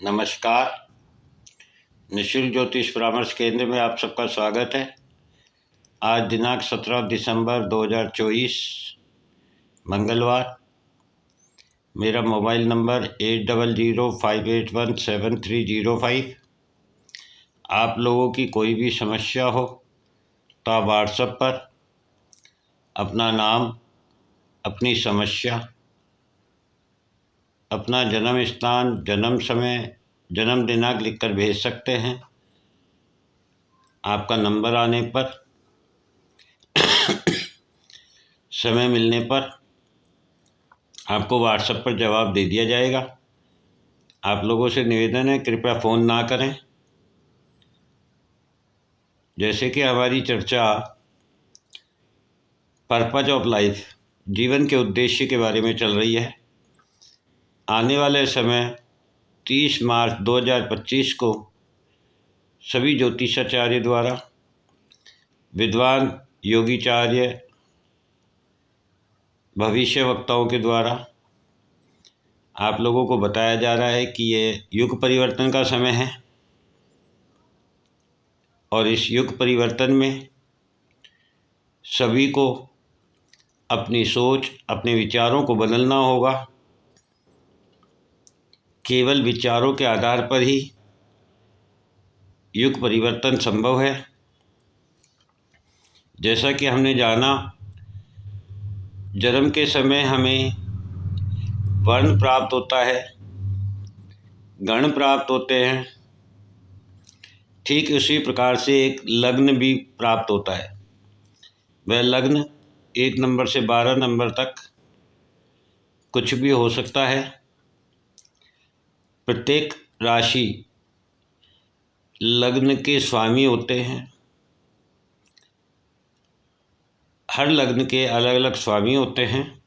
नमस्कार। निशुल्क ज्योतिष परामर्श केंद्र में आप सबका स्वागत है। आज दिनांक 17 दिसंबर 2024 मंगलवार। मेरा मोबाइल नंबर 8005817305। आप लोगों की कोई भी समस्या हो तो आप व्हाट्सएप पर अपना नाम, अपनी समस्या, अपना जन्म स्थान, जन्म समय, जन्म दिनांक लिखकर भेज सकते हैं। आपका नंबर आने पर, समय मिलने पर आपको व्हाट्सएप पर जवाब दे दिया जाएगा। आप लोगों से निवेदन है, कृपया फ़ोन ना करें। जैसे कि हमारी चर्चा पर्पज ऑफ लाइफ, जीवन के उद्देश्य के बारे में चल रही है। आने वाले समय 30 मार्च 2025 को सभी ज्योतिषाचार्य द्वारा, विद्वान योगीचार्य, भविष्य वक्ताओं के द्वारा आप लोगों को बताया जा रहा है कि ये युग परिवर्तन का समय है और इस युग परिवर्तन में सभी को अपनी सोच, अपने विचारों को बदलना होगा। केवल विचारों के आधार पर ही युग परिवर्तन संभव है। जैसा कि हमने जाना, जन्म के समय हमें वर्ण प्राप्त होता है, गण प्राप्त होते हैं। ठीक उसी प्रकार से एक लग्न भी प्राप्त होता है। वह लग्न 1 नंबर से 12 नंबर तक कुछ भी हो सकता है। प्रत्येक राशि लग्न के स्वामी होते हैं। हर लग्न के अलग अलग स्वामी होते हैं।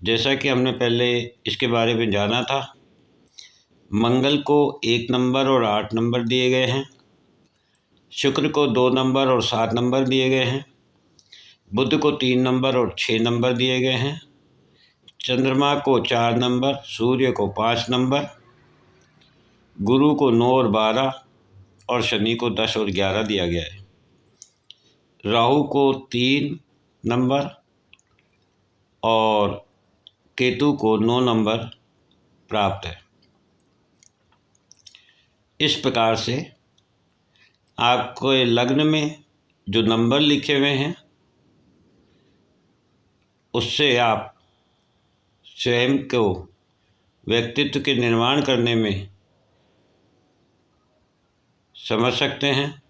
जैसा कि हमने पहले इसके बारे में जाना था, मंगल को 1 नंबर और 8 नंबर दिए गए हैं। शुक्र को 2 नंबर और 7 नंबर दिए गए हैं। बुध को 3 नंबर और 6 नंबर दिए गए हैं। चंद्रमा को 4 नंबर, सूर्य को 5 नंबर, गुरु को 9 और 12 और शनि को 10 और 11 दिया गया है। राहु को 3 नंबर और केतु को 9 नंबर प्राप्त है। इस प्रकार से आपको लग्न में जो नंबर लिखे हुए हैं उससे आप स्वयं को व्यक्तित्व के निर्माण करने में समझ सकते हैं।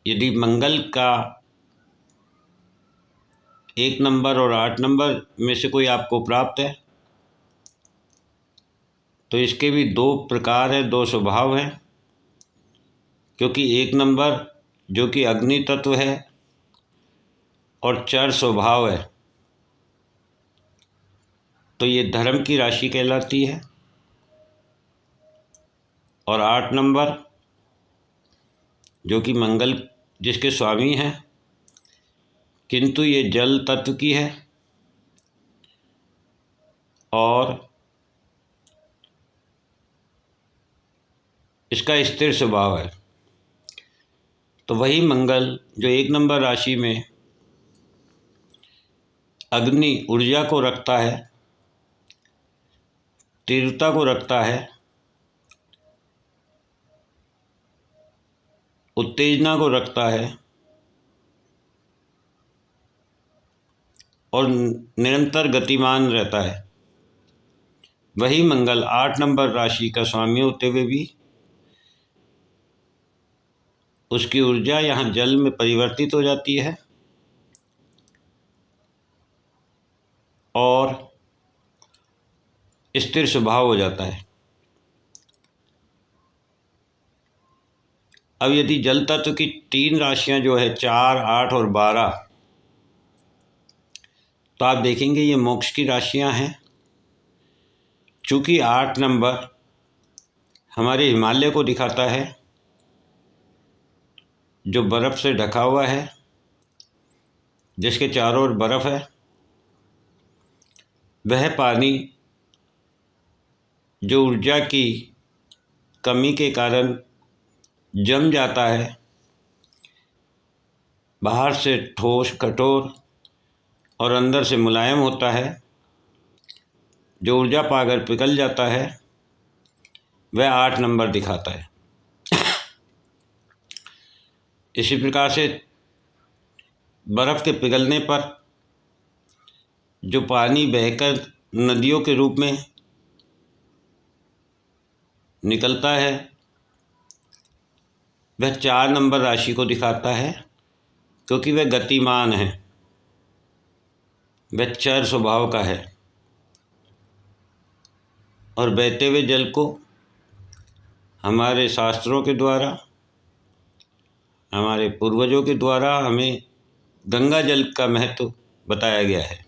यदि मंगल का 1 नंबर और 8 नंबर में से कोई आपको प्राप्त है तो इसके भी 2 प्रकार हैं, 2 स्वभाव हैं। क्योंकि 1 नंबर जो कि अग्नि तत्व है और चर स्वभाव है, तो ये धर्म की राशि कहलाती है। और 8 नंबर जो कि मंगल जिसके स्वामी हैं, किंतु ये जल तत्व की है और इसका स्थिर स्वभाव है। तो वही मंगल जो 1 नंबर राशि में अग्नि ऊर्जा को रखता है, तीव्रता को रखता है, उत्तेजना को रखता है और निरंतर गतिमान रहता है, वही मंगल 8 नंबर राशि का स्वामी होते हुए भी उसकी ऊर्जा यहाँ जल में परिवर्तित हो जाती है और स्थिर स्वभाव हो जाता है। अब यदि जल तत्व की 3 राशियाँ जो है 4, 8 और 12, तो आप देखेंगे ये मोक्ष की राशियाँ हैं। चूँकि 8 नंबर हमारे हिमालय को दिखाता है, जो बर्फ़ से ढका हुआ है, जिसके चारों ओर बर्फ़ है, वह पानी जो ऊर्जा की कमी के कारण जम जाता है, बाहर से ठोस कठोर और अंदर से मुलायम होता है, जो ऊर्जा पाकर पिघल जाता है, वह 8 नंबर दिखाता है। इसी प्रकार से बर्फ़ के पिघलने पर जो पानी बहकर नदियों के रूप में निकलता है, वह 4 नंबर राशि को दिखाता है, क्योंकि वह गतिमान है, वह चर स्वभाव का है। और बहते हुए जल को हमारे शास्त्रों के द्वारा, हमारे पूर्वजों के द्वारा हमें गंगा जल का महत्व बताया गया है।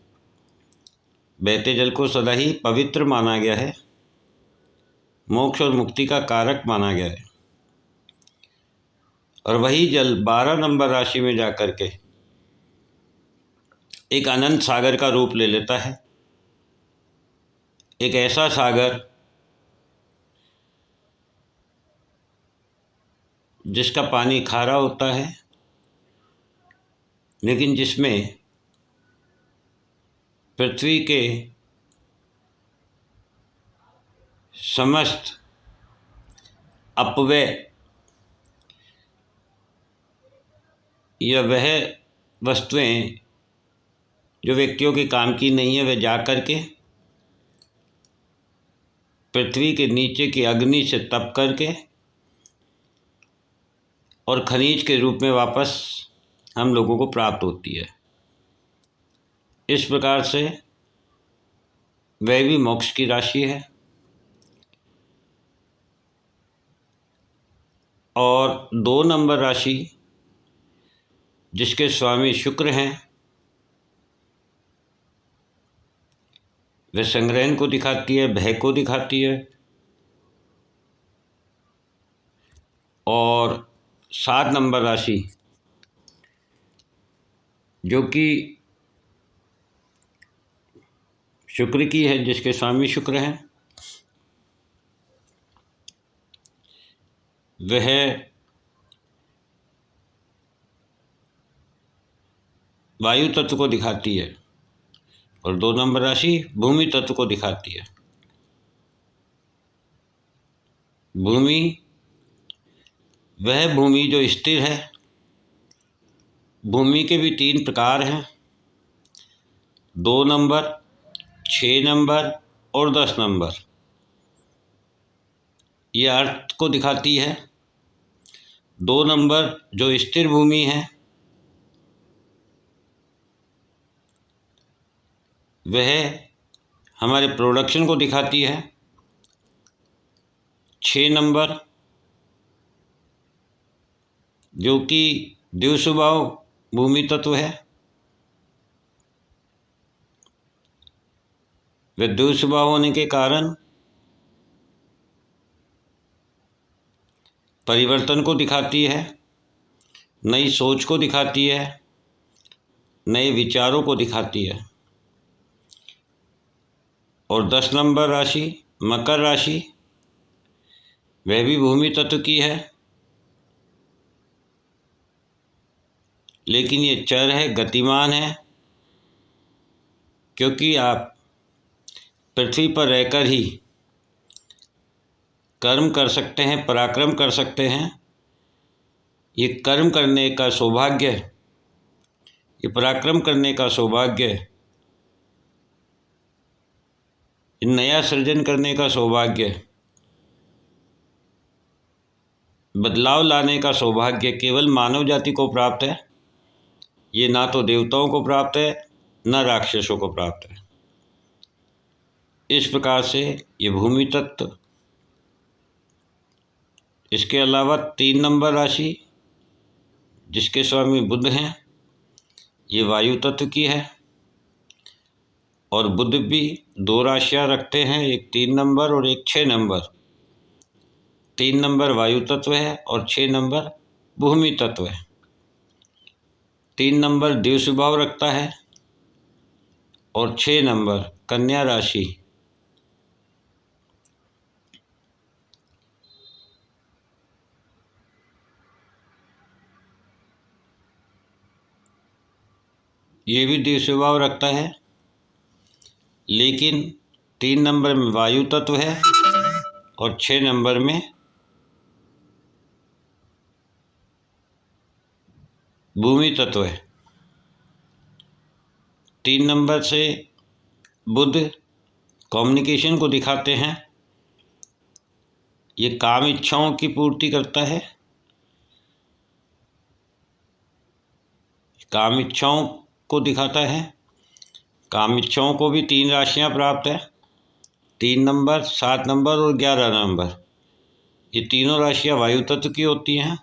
बहते जल को सदा ही पवित्र माना गया है, मोक्ष और मुक्ति का कारक माना गया है। और वही जल 12 नंबर राशि में जाकर के एक अनंत सागर का रूप ले लेता है। एक ऐसा सागर जिसका पानी खारा होता है, लेकिन जिसमें पृथ्वी के समस्त अपव्यय या वह वस्तुएं जो व्यक्तियों के काम की नहीं है, वह जा कर के पृथ्वी के नीचे की अग्नि से तप करके और खनिज के रूप में वापस हम लोगों को प्राप्त होती है। इस प्रकार से वह भी मोक्ष की राशि है। और 2 नंबर राशि जिसके स्वामी शुक्र हैं, वह संग्रहण को दिखाती है, भय को दिखाती है। और 7 नंबर राशि जो कि शुक्र की है, जिसके स्वामी शुक्र हैं, वह वायु तत्व को दिखाती है। और 2 नंबर राशि भूमि तत्व को दिखाती है। भूमि वह भूमि जो स्थिर है। भूमि के भी 3 प्रकार हैं, 2 नंबर, 6 नंबर और 10 नंबर। ये अर्थ को दिखाती है। 2 नंबर जो स्थिर भूमि है, वह हमारे प्रोडक्शन को दिखाती है। 6 नंबर जो कि द्यू स्वभाव भूमि तत्व है, वह द्यू स्वभाव होने के कारण परिवर्तन को दिखाती है, नई सोच को दिखाती है, नए विचारों को दिखाती है। और 10 नंबर राशि मकर राशि, वह भी भूमि तत्व की है, लेकिन ये चर है, गतिमान है, क्योंकि आप पृथ्वी पर रहकर ही कर्म कर सकते हैं, पराक्रम कर सकते हैं। ये कर्म करने का सौभाग्य, ये पराक्रम करने का सौभाग्य, ये नया सृजन करने का सौभाग्य, बदलाव लाने का सौभाग्य केवल मानव जाति को प्राप्त है। ये ना तो देवताओं को प्राप्त है, न राक्षसों को प्राप्त है। इस प्रकार से ये भूमि तत्व। इसके अलावा 3 नंबर राशि जिसके स्वामी बुध हैं, ये वायु तत्व की है। और बुध भी 2 राशियाँ रखते हैं, एक 3 नंबर और एक 6 नंबर। 3 नंबर वायु तत्व है और 6 नंबर भूमि तत्व है। 3 नंबर द्यू स्वभाव रखता है और 6 नंबर कन्या राशि ये भी देव स्वभाव रखता है, लेकिन 3 नंबर में वायु तत्व है और 6 नंबर में भूमि तत्व है। 3 नंबर से बुध कम्युनिकेशन को दिखाते हैं, ये काम इच्छाओं की पूर्ति करता है, काम इच्छाओं को दिखाता है। काम इच्छाओं को भी 3 राशियां प्राप्त है, 3 नंबर, 7 नंबर और 11 नंबर। ये तीनों राशियां वायु तत्व की होती हैं,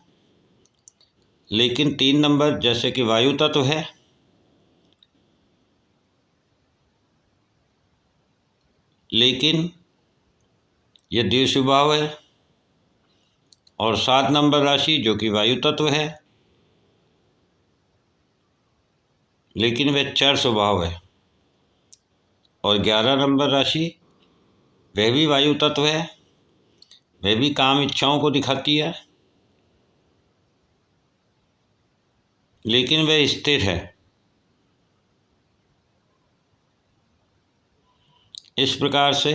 लेकिन 3 नंबर जैसे कि वायु तत्व है, लेकिन यह देव स्वभाव है। और 7 नंबर राशि जो कि वायु तत्व है, लेकिन वह चर स्वभाव है। और 11 नंबर राशि वह भी वायु तत्व है, वह भी काम इच्छाओं को दिखाती है, लेकिन वह स्थिर है। इस प्रकार से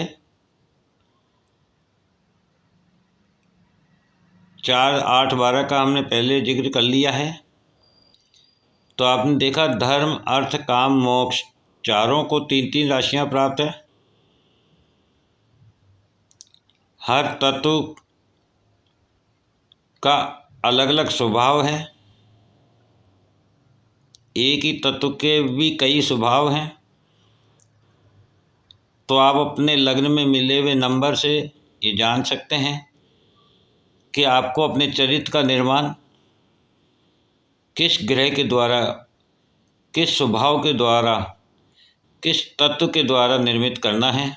4, 8, 12 का हमने पहले जिक्र कर लिया है। तो आपने देखा धर्म, अर्थ, काम, मोक्ष चारों को 3-3 राशियां प्राप्त है। हर तत्व का अलग अलग स्वभाव है, एक ही तत्व के भी कई स्वभाव हैं। तो आप अपने लग्न में मिले हुए नंबर से ये जान सकते हैं कि आपको अपने चरित्र का निर्माण किस ग्रह के द्वारा, किस स्वभाव के द्वारा, किस तत्व के द्वारा निर्मित करना है।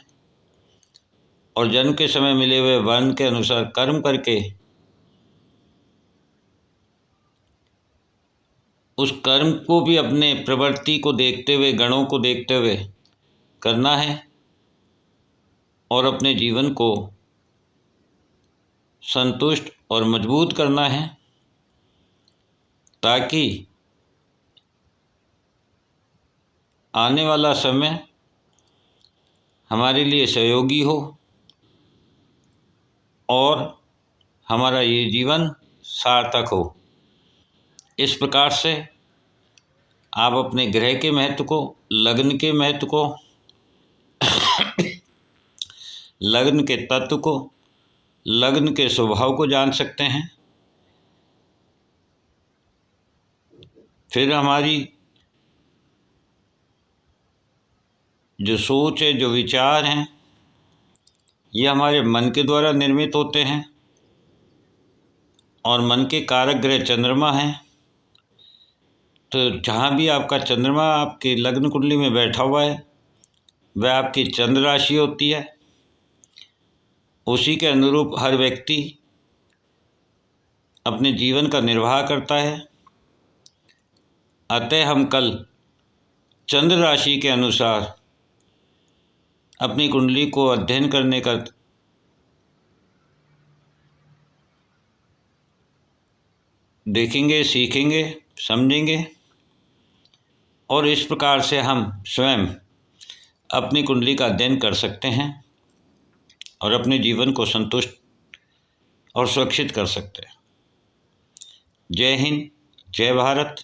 और जन्म के समय मिले हुए वर्ण के अनुसार कर्म करके उस कर्म को भी अपने प्रवृत्ति को देखते हुए, गणों को देखते हुए करना है और अपने जीवन को संतुष्ट और मजबूत करना है, ताकि आने वाला समय हमारे लिए सहयोगी हो और हमारा ये जीवन सार्थक हो। इस प्रकार से आप अपने ग्रह के महत्व को, लग्न के महत्व को, लग्न के तत्व को, लग्न के स्वभाव को जान सकते हैं। फिर हमारी जो सोच है, जो विचार हैं, ये हमारे मन के द्वारा निर्मित होते हैं और मन के कारक ग्रह चंद्रमा हैं। तो जहाँ भी आपका चंद्रमा आपके लग्न कुंडली में बैठा हुआ है, वह आपकी चंद्र राशि होती है। उसी के अनुरूप हर व्यक्ति अपने जीवन का निर्वाह करता है। अतः हम कल चंद्र राशि के अनुसार अपनी कुंडली को अध्ययन करने का देखेंगे, सीखेंगे, समझेंगे और इस प्रकार से हम स्वयं अपनी कुंडली का अध्ययन कर सकते हैं और अपने जीवन को संतुष्ट और सुरक्षित कर सकते हैं। जय हिंद, जय भारत।